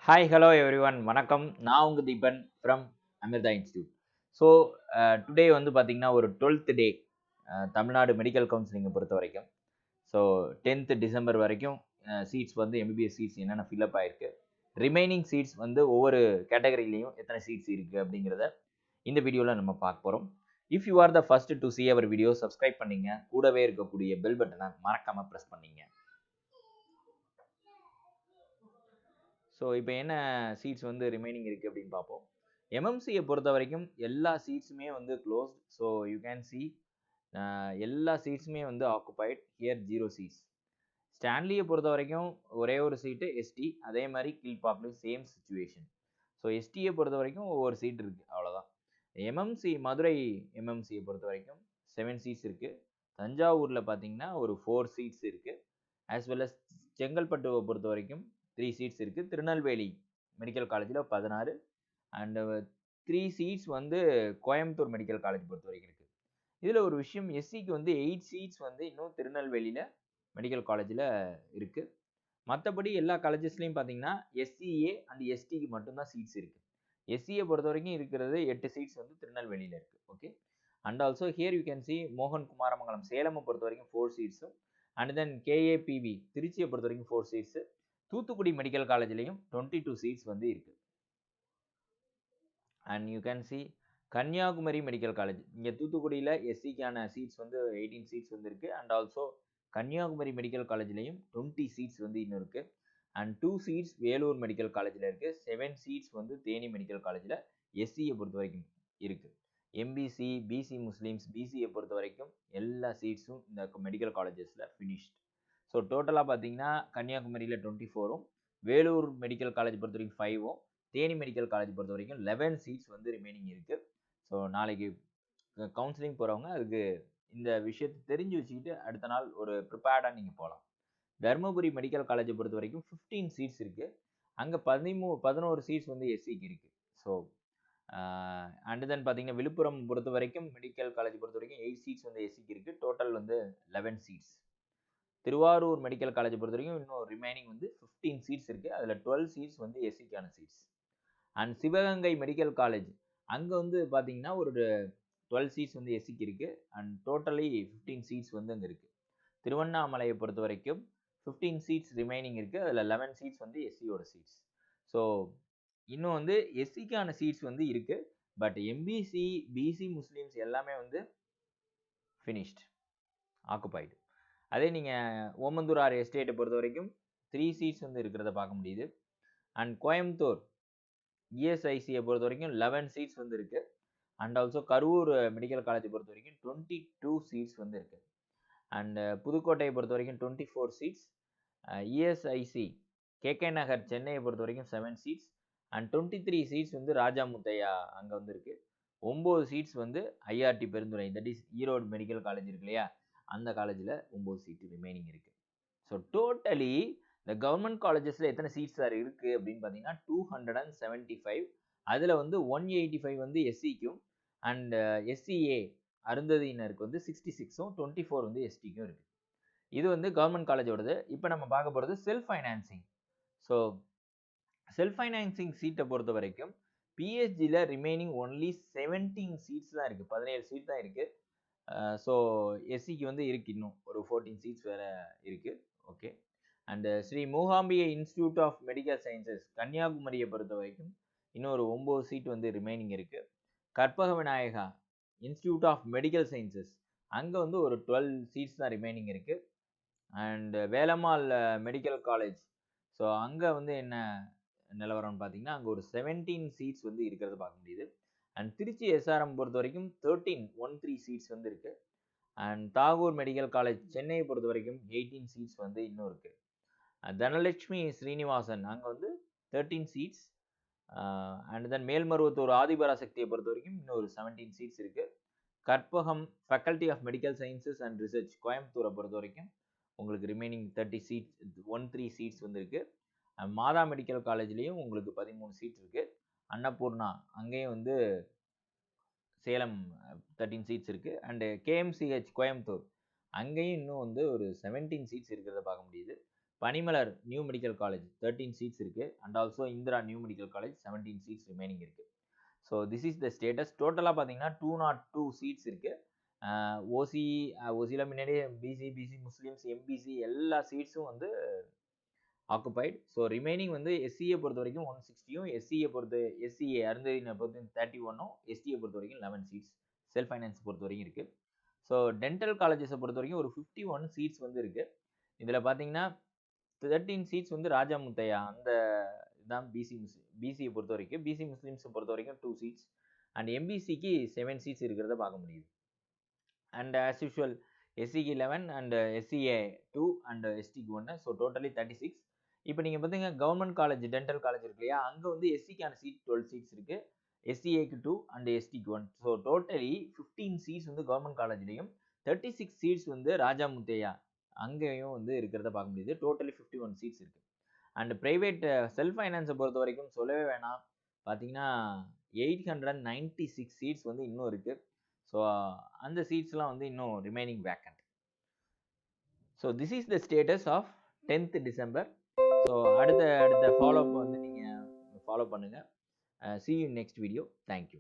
Hi, hello everyone. வணக்கம். நான் உங்க Deepan from Amirtha Institute. So today வந்து பார்த்தீங்கன்னா ஒரு 12th டே தமிழ்நாடு மெடிக்கல் கவுன்சிலிங்கை பொறுத்த வரைக்கும். ஸோ 10th டிசம்பர் வரைக்கும் சீட்ஸ் வந்து எம்பிபிஎஸ் சீட்ஸ் என்னென்ன ஃபில்அப் ஆயிருக்கு, ரிமைனிங் சீட்ஸ் வந்து ஒவ்வொரு கேட்டகரிலையும் எத்தனை சீட்ஸ் இருக்குது அப்படிங்கிறத இந்த வீடியோவில் நம்ம பார்க்க போகிறோம். If you are the first to see our video subscribe பண்ணிங்க, கூடவே இருக்கக்கூடிய பெல் பட்டனை மறக்காமல் ப்ரெஸ் பண்ணிங்க. ஸோ இப்போ என்ன சீட்ஸ் வந்து ரிமைனிங் இருக்குது அப்படின்னு பார்ப்போம். எம்எம்சியை பொறுத்த வரைக்கும் எல்லா சீட்ஸுமே வந்து closed. So you can C எல்லா சீட்ஸுமே வந்து ஆக்குபைட். Here 0 seeds. ஸ்டான்லியை பொறுத்த வரைக்கும் ஒரே ஒரு சீட்டு எஸ்டி, அதே மாதிரி கீழ்பாப்லையும் சேம் சுச்சுவேஷன். ஸோ எஸ்டியை பொறுத்த வரைக்கும் ஒவ்வொரு சீட் இருக்குது, அவ்வளோதான். எம்எம்சி மதுரை எம்எம்சியை பொறுத்த வரைக்கும் 7 சீட்ஸ் இருக்குது. தஞ்சாவூரில் பார்த்தீங்கன்னா ஒரு 4 சீட்ஸ் இருக்குது. ஆஸ் வெல் அஸ் செங்கல்பட்டுவை பொறுத்த வரைக்கும் 3 சீட்ஸ் இருக்குது. திருநெல்வேலி மெடிக்கல் காலேஜில் 16 அண்ட் 3 சீட்ஸ் வந்து கோயம்புத்தூர் மெடிக்கல் காலேஜ் பொறுத்த வரைக்கும் இருக்குது. இதில் ஒரு விஷயம், எஸ்சிக்கு வந்து 8 சீட்ஸ் வந்து இன்னும் திருநெல்வேலியில் மெடிக்கல் காலேஜில் இருக்குது. மற்றபடி எல்லா காலேஜஸ்லையும் பார்த்தீங்கன்னா எஸ்சிஏ அண்ட் எஸ்டிக்கு மட்டும்தான் சீட்ஸ் இருக்குது. எஸ்சியை பொறுத்த வரைக்கும் இருக்கிறது 8 சீட்ஸ் வந்து திருநெல்வேலியில் இருக்குது. Okay. And also here you can C மோகன் குமாரமங்கலம் சேலமை பொறுத்த வரைக்கும் 4 சீட்ஸும் அண்ட் தென் கேஏபிவி திருச்சியை பொறுத்த வரைக்கும் 4 சீட்ஸு. தூத்துக்குடி மெடிக்கல் காலேஜ்லையும் 22 சீட்ஸ் வந்து இருக்குது. And you can see Kanyakumari medical college, இங்கே தூத்துக்குடியில் எஸ்சிக்கான சீட்ஸ் வந்து 18 சீட்ஸ் வந்து இருக்குது. அண்ட் ஆல்சோ கன்னியாகுமரி மெடிக்கல் காலேஜ்லையும் 20 சீட்ஸ் வந்து இன்னும் இருக்குது. அண்ட் 2 சீட்ஸ் வேலூர் மெடிக்கல் காலேஜில் இருக்குது. 7 சீட்ஸ் வந்து தேனி மெடிக்கல் காலேஜில் எஸ்சியை பொறுத்த வரைக்கும் இருக்குது. எம்பிசி, பிசி முஸ்லீம்ஸ், பிசியை பொறுத்த வரைக்கும் எல்லா சீட்ஸும் இந்த மெடிக்கல் காலேஜஸில் ஃபினிஷ்ட். ஸோ டோட்டலாக பார்த்தீங்கன்னா கன்னியாகுமரியில் 24ம், வேலூர் மெடிக்கல் காலேஜ் பொறுத்த வரைக்கும் 5ம், தேனி மெடிக்கல் காலேஜ் பொறுத்த வரைக்கும் 11 சீட்ஸ் வந்து ரிமைனிங் இருக்குது. ஸோ நாளைக்கு கவுன்சிலிங் போகிறவங்க அதுக்கு இந்த விஷயத்தை தெரிஞ்சு வச்சுக்கிட்டு அடுத்த நாள் ஒரு ப்ரிப்பேர்டாக நீங்கள் போகலாம். தருமபுரி மெடிக்கல் காலேஜை பொறுத்த வரைக்கும் 15 சீட்ஸ் இருக்குது. அங்கே 11 சீட்ஸ் வந்து எஸ்சிக்கு இருக்குது. ஸோ அண்ட் தென் பார்த்தீங்கன்னா விழுப்புரம் பொறுத்த வரைக்கும் மெடிக்கல் காலேஜ் பொறுத்த வரைக்கும் 8 சீட்ஸ் வந்து எஸ்சிக்கு இருக்குது. டோட்டல் வந்து 11 சீட்ஸ். திருவாரூர் மெடிக்கல் காலேஜ் பொறுத்த வரைக்கும் இன்னும் ரிமைனிங் வந்து 15 சீட்ஸ் இருக்குது. அதில் 12 சீட்ஸ் வந்து எஸ்சிக்கான seats. And Sivaganga medical college அங்கே வந்து பார்த்தீங்கன்னா ஒரு 12 சீட்ஸ் வந்து எஸ்சிக்கு இருக்குது. அண்ட் டோட்டலி 15 சீட்ஸ் வந்து அங்கே இருக்குது. திருவண்ணாமலையை பொறுத்த வரைக்கும் 15 சீட்ஸ் ரிமைனிங் இருக்குது. அதில் 11 சீட்ஸ் வந்து எஸ்சியோட சீட்ஸ். ஸோ இன்னும் வந்து எஸ்சிக்கான சீட்ஸ் வந்து இருக்குது. பட் எம்பிசி, பிசி முஸ்லீம்ஸ் எல்லாமே வந்து ஃபினிஷ்ட், ஆக்குபைடு. அதே நீங்கள் ஓமந்தூரார் எஸ்டேட்டை பொறுத்த வரைக்கும் 3 சீட்ஸ் வந்து இருக்கிறத பார்க்க முடியுது. அண்ட் கோயம்புத்தூர் இஎஸ்ஐசியை பொறுத்த வரைக்கும் 11 சீட்ஸ் வந்து இருக்குது. அண்ட் ஆல்சோ கரூர் மெடிக்கல் காலேஜை பொறுத்த வரைக்கும் 22 சீட்ஸ் வந்து இருக்குது. அண்ட் புதுக்கோட்டையை பொறுத்த வரைக்கும் 24 சீட்ஸ். இஎஸ்ஐசி கேகே நகர் சென்னையை பொறுத்த வரைக்கும் 7 சீட்ஸ். அண்ட் 23 சீட்ஸ் வந்து ராஜா முத்தையா அங்கே வந்து இருக்குது. 9 சீட்ஸ் வந்து IRD Perundurai, that is Erode medical college இருக்கு இல்லையா, அந்த காலேஜில் 9 சீட்டு ரிமைனிங் இருக்குது. ஸோ டோட்டலி இந்த கவர்மெண்ட் காலேஜஸில் எத்தனை சீட்ஸ் சார் இருக்குது அப்படின்னு பார்த்தீங்கன்னா 275. அதில் வந்து 185 வந்து எஸ்சிக்கும் அண்ட் எஸ்சிஏ அருந்ததியினருக்கு வந்து 66ம் 24 வந்து எஸ்டிக்கும் இருக்குது. இது வந்து கவர்மெண்ட் காலேஜோடது. இப்போ நம்ம பார்க்க போகிறது self financing. So self financing சீட்டை பொறுத்த வரைக்கும் பிஹெச்டியில் ரிமைனிங் ஒன்லி 17 சீட்ஸ் தான் இருக்குது. 17 சீட் தான் இருக்குது. ஸோ எஸ்சிக்கு வந்து இருக்குது, இன்னும் ஒரு 14 சீட்ஸ் வேறு இருக்குது. Okay. And Shri Mookambika institute of medical sciences கன்னியாகுமரியை பொறுத்த வரைக்கும் இன்னொரு 9 சீட் வந்து ரிமைனிங் இருக்குது. Karpaga Vinayaka institute of medical sciences அங்கே வந்து ஒரு 12 சீட்ஸ் தான் ரிமைனிங் இருக்குது. And Velammal medical college, so அங்கே வந்து என்ன நிலவரம்னு பார்த்தீங்கன்னா அங்கே ஒரு 17 சீட்ஸ் வந்து இருக்கிறத பார்க்க முடியுது. அண்ட் திருச்சி எஸ்ஆர்எம் பொறுத்த வரைக்கும் 13 சீட்ஸ் வந்து இருக்குது. அண்ட் தாகூர் மெடிக்கல் காலேஜ் சென்னையை பொறுத்த வரைக்கும் 18 சீட்ஸ் வந்து இன்னும் இருக்குது. தனலட்சுமி ஸ்ரீனிவாசன் அங்கே வந்து 13 சீட்ஸ். அண்ட் தென் மேல்மருவத்தூர் ஆதிபராசக்தியை பொறுத்த வரைக்கும் இன்னும் ஒரு 17 சீட்ஸ் இருக்குது. Karpagam faculty of medical sciences and research கோயம்புத்தூரை பொறுத்த வரைக்கும் உங்களுக்கு ரிமைனிங் 30 சீட்ஸ் 13 சீட்ஸ் வந்து இருக்குது. மாதா மெடிக்கல் காலேஜ்லேயும் உங்களுக்கு 13 சீட் இருக்குது. அன்னபூர்ணா அங்கேயும் வந்து சேலம் 13 சீட்ஸ் இருக்குது. அண்டு கேஎம்சிஹெச் கோயம்புத்தூர் அங்கேயும் இன்னும் வந்து ஒரு 17 சீட்ஸ் இருக்கிறத பார்க்க முடியுது. Panimalar new medical college 13 seats இருக்கு. And also Indira new medical college 17 seats remaining இருக்கு. So this is the status. டோட்டலாக பார்த்தீங்கன்னா 202 seats இருக்கு. ஓசி ஓசியில் முன்னாடியே பிசி முஸ்லீம்ஸ் எம்பிசி எல்லா சீட்ஸும் வந்து ஆக்குபைட். ஸோ ரிமைனிங் வந்து எஸ்சியை பொறுத்த வரைக்கும் 160யும் எஸ்சிஏ அருந்ததியினை பொறுத்த 31ம் எஸ்டியை பொறுத்த வரைக்கும் 11 seats செல்ஃப் ஃபைனான்ஸ் பொறுத்த வரைக்கும் இருக்கு. ஸோ டென்டல் காலேஜஸை பொறுத்த வரைக்கும் ஒரு 51 seats வந்து இருக்கு. இதில் பார்த்தீங்கன்னா 13 seats வந்து ராஜா முத்தையா அந்த இதுதான் பிசியை பொறுத்த வரைக்கும். பிசி முஸ்லீம்ஸை பொறுத்த வரைக்கும் 2 seats அண்ட் எம்பிசிக்கு 7 seats இருக்கிறத பார்க்க முடியுது. அண்ட் ஆஸ் யூஷுவல் எஸ்சிக்கு 11 அண்ட் எஸ்சிஏ 2 அண்ட் எஸ்டிக்கு 1. So totally 36. இப்போ நீங்கள் பார்த்தீங்க கவர்மெண்ட் காலேஜ் டென்டல் காலேஜ் இருக்கு இல்லையா, அங்கே வந்து எஸ்சிக்கான சீட் 12 seats இருக்கு, எஸ்சிஏக்கு 2 அண்ட் எஸ்டிக்கு 1. ஸோ டோட்டலி 15 seats வந்து கவர்மெண்ட் காலேஜ்லையும் 36 seats வந்து ராஜா முத்தையா அங்கேயும் வந்து இருக்கிறத பார்க்க முடியுது. டோட்டலி 51 seats இருக்கு. அண்ட் பிரைவேட் செல்ஃப் ஃபைனான்ஸை பொறுத்த வரைக்கும் சொல்லவே வேணாம். பார்த்தீங்கன்னா 896 seats வந்து இன்னும் இருக்கு. ஸோ அந்த சீட்ஸ்லாம் வந்து இன்னும் remaining vacant. So this is the status of 10th December. So அடுத்த ஃபாலோஅப் வந்து நீங்கள் ஃபாலோ பண்ணுங்கள். See you in next video. Thank you.